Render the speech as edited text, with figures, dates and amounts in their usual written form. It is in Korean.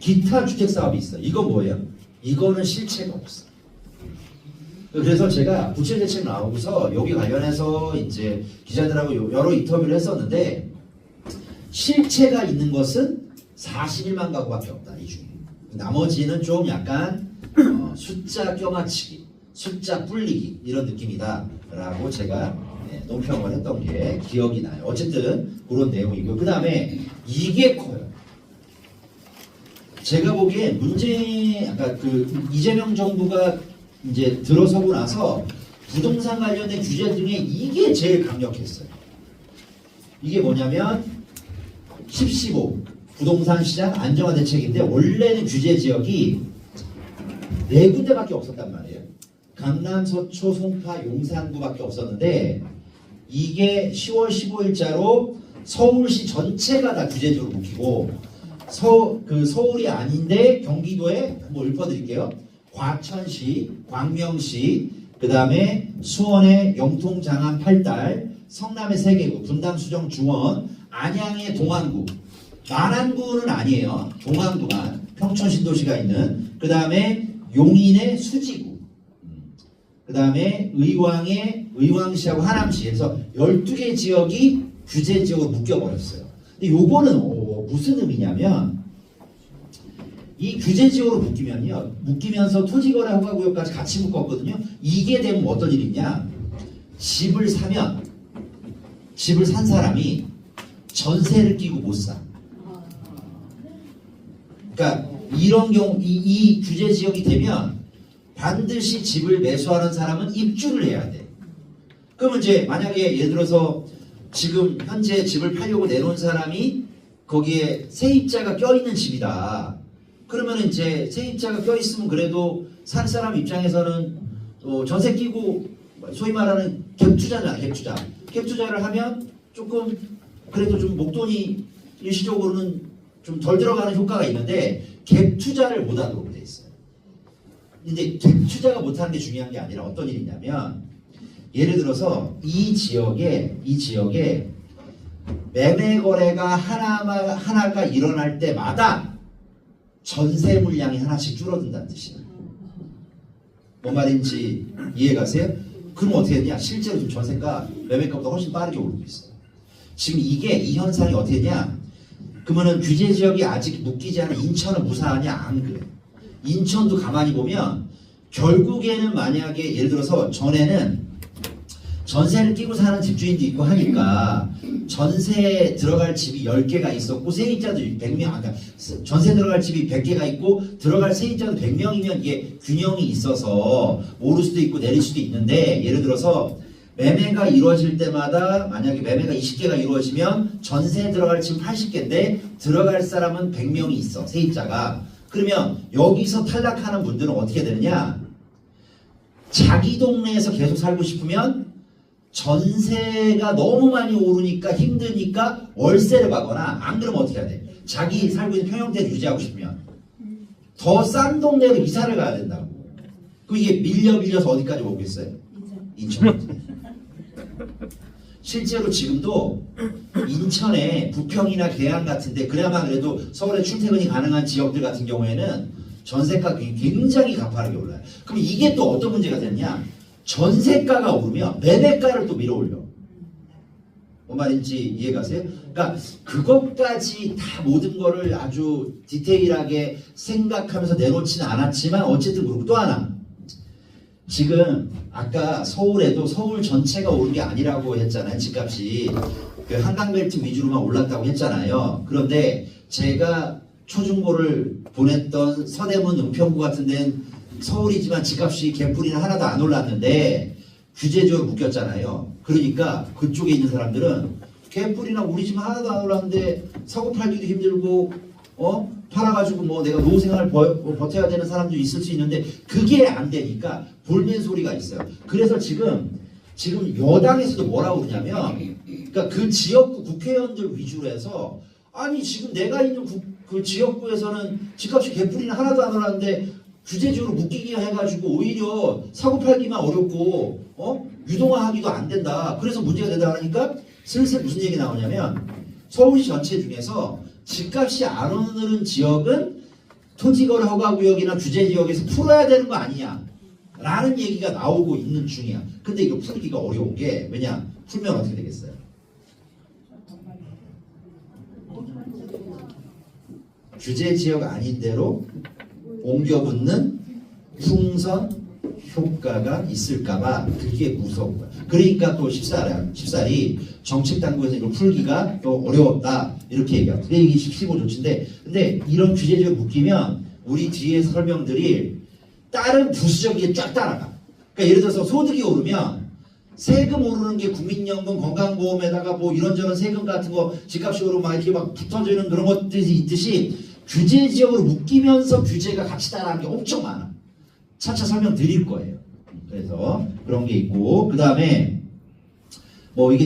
기타 주택 사업이 있어요. 이건 뭐예요? 이거는 실체가 없어. 그래서 제가 부채 대책 나오고서 여기 관련해서 이제 기자들하고 여러 인터뷰를 했었는데 실체가 있는 것은 41만 가구밖에 없다. 이 중에. 나머지는 좀 약간 숫자 껴맞추기, 숫자 불리기 이런 느낌이다 라고 제가 논평을 했던 게 기억이 나요. 어쨌든 그런 내용이고 그 다음에 이게 커요. 제가 보기에 아까 그 이재명 정부가 이제 들어서고 나서 부동산 관련된 규제 중에 이게 제일 강력했어요. 이게 뭐냐면 10.15 부동산 시장 안정화 대책인데 원래는 규제 지역이 4군데밖에 없었단 말이에요. 강남, 서초, 송파, 용산구밖에 없었는데 이게 10월 15일자로 서울시 전체가 다 규제적으로 묶이고 서울이 아닌데 경기도에 뭐 읊어드릴게요. 과천시, 광명시, 그 다음에 수원의 영통, 장안, 팔달, 성남의 3개구, 분당, 수정, 중원, 안양의 동안구, 마란구는 아니에요. 동안구만, 평촌 신도시가 있는, 그 다음에 용인의 수지구, 그 다음에 의왕시하고 하남시, 그래서 12개 지역이 규제 지역으로 묶여버렸어요. 근데 요거는 무슨 의미냐면 이 규제 지역으로 묶이면서 토지거래 허가구역까지 같이 묶었거든요. 이게 되면 어떤 일이 있냐? 집을 산 사람이 전세를 끼고 못 사. 그러니까 이런 경우 이 규제 지역이 되면 반드시 집을 매수하는 사람은 입주를 해야 돼. 그러면 이제 만약에 예를 들어서 지금 현재 집을 팔려고 내놓은 사람이 거기에 세입자가 껴있는 집이다. 그러면 이제 세입자가 껴있으면 그래도 살 사람 입장에서는 전세 끼고 소위 말하는 갭투자잖아. 갭투자를 하면 조금 그래도 좀 목돈이 일시적으로는 좀 덜 들어가는 효과가 있는데 갭투자를 못하도록 돼 있어요. 근데 갭투자가 못하는 게 중요한 게 아니라 어떤 일이냐면 예를 들어서 이 지역에 매매 거래가 하나가 일어날 때마다 전세 물량이 하나씩 줄어든다는 뜻이에요. 뭔 말인지 이해가세요? 그럼 어떻게 되냐? 실제로 지금 전세가 매매가보다 훨씬 빠르게 오르고 있어요. 지금 이 현상이 어떻게 되냐? 그러면은 규제 지역이 아직 묶이지 않은 인천은 무사하냐? 안 그래. 인천도 가만히 보면 결국에는 만약에 예를 들어서 전에는 전세를 끼고 사는 집주인도 있고 하니까 전세 들어갈 집이 10개가 있었고 세입자도 100명, 아까 전세 들어갈 집이 100개가 있고 들어갈 세입자도 100명이면 이게 균형이 있어서 오를 수도 있고 내릴 수도 있는데 예를 들어서 매매가 이루어질 때마다 만약에 매매가 20개가 이루어지면 전세 들어갈 집은 80개인데 들어갈 사람은 100명이 있어, 세입자가. 그러면 여기서 탈락하는 분들은 어떻게 되느냐? 자기 동네에서 계속 살고 싶으면 전세가 너무 많이 오르니까 힘드니까 월세를 받거나 안 그러면 어떻게 해야 돼? 자기 살고 있는 평형대를 유지하고 싶으면 더 싼 동네로 이사를 가야 된다고. 그럼 이게 밀려서 어디까지 오겠어요? 인천. 실제로 지금도 인천에 부평이나 계양 같은데 그나마 그래도 서울에 출퇴근이 가능한 지역들 같은 경우에는 전세가 굉장히 가파르게 올라요. 그럼 이게 또 어떤 문제가 되느냐? 전세가가 오르면 매매가를 또 밀어올려. 뭔 말인지 이해가세요? 그러니까 그것까지 다 모든 거를 아주 디테일하게 생각하면서 내놓지는 않았지만 어쨌든 그렇고 또 하나 지금 아까 서울에도 서울 전체가 오른 게 아니라고 했잖아요. 집값이 그 한강벨트 위주로만 올랐다고 했잖아요. 그런데 제가 초중고를 보냈던 서대문, 은평구 같은 데는 서울이지만 집값이 개뿔이나 하나도 안 올랐는데 규제적으로 묶였잖아요. 그러니까 그쪽에 있는 사람들은 개뿔이나 우리 집 하나도 안 올랐는데 사고 팔기도 힘들고 팔아가지고 뭐 내가 노후 생활을 버텨야 되는 사람도 있을 수 있는데 그게 안 되니까 볼멘 소리가 있어요. 그래서 지금 여당에서도 뭐라고 그러냐면 그러니까 그 지역구 국회의원들 위주로 해서 아니 지금 내가 있는 그 지역구에서는 집값이 개뿔이나 하나도 안 올랐는데 규제적으로 묶이기 해가지고 오히려 사고 팔기만 어렵고 유동화하기도 안 된다. 그래서 문제가 된다 하니까 슬슬 무슨 얘기 나오냐면 서울시 전체 중에서 집값이 안 오르는 지역은 토지거래 허가구역이나 규제지역에서 풀어야 되는 거 아니냐 라는 얘기가 나오고 있는 중이야. 근데 이거 풀기가 어려운 게 왜냐? 풀면 어떻게 되겠어요? 규제지역 아닌 데로 옮겨붙는 풍선 효과가 있을까봐 그게 무서운 거야. 그러니까 또 쉽사리 정책당국에서 이걸 풀기가 또 어려웠다 이렇게 얘기하고. 근데 이게 15조치인데 근데 이런 규제지역 묶이면 우리 뒤에 설명들이 다른 부수적이게 쫙 따라가. 그러니까 예를 들어서 소득이 오르면 세금 오르는 게 국민연금, 건강보험에다가 뭐 이런저런 세금 같은 거 집값이 오르고 막 이렇게 막 붙어지는 그런 것들이 있듯이 규제지역으로 묶이면서 규제가 같이 따라하는 게 엄청 많아. 차차 설명드릴 거예요. 그래서 그런 게 있고 그 다음에 뭐 이게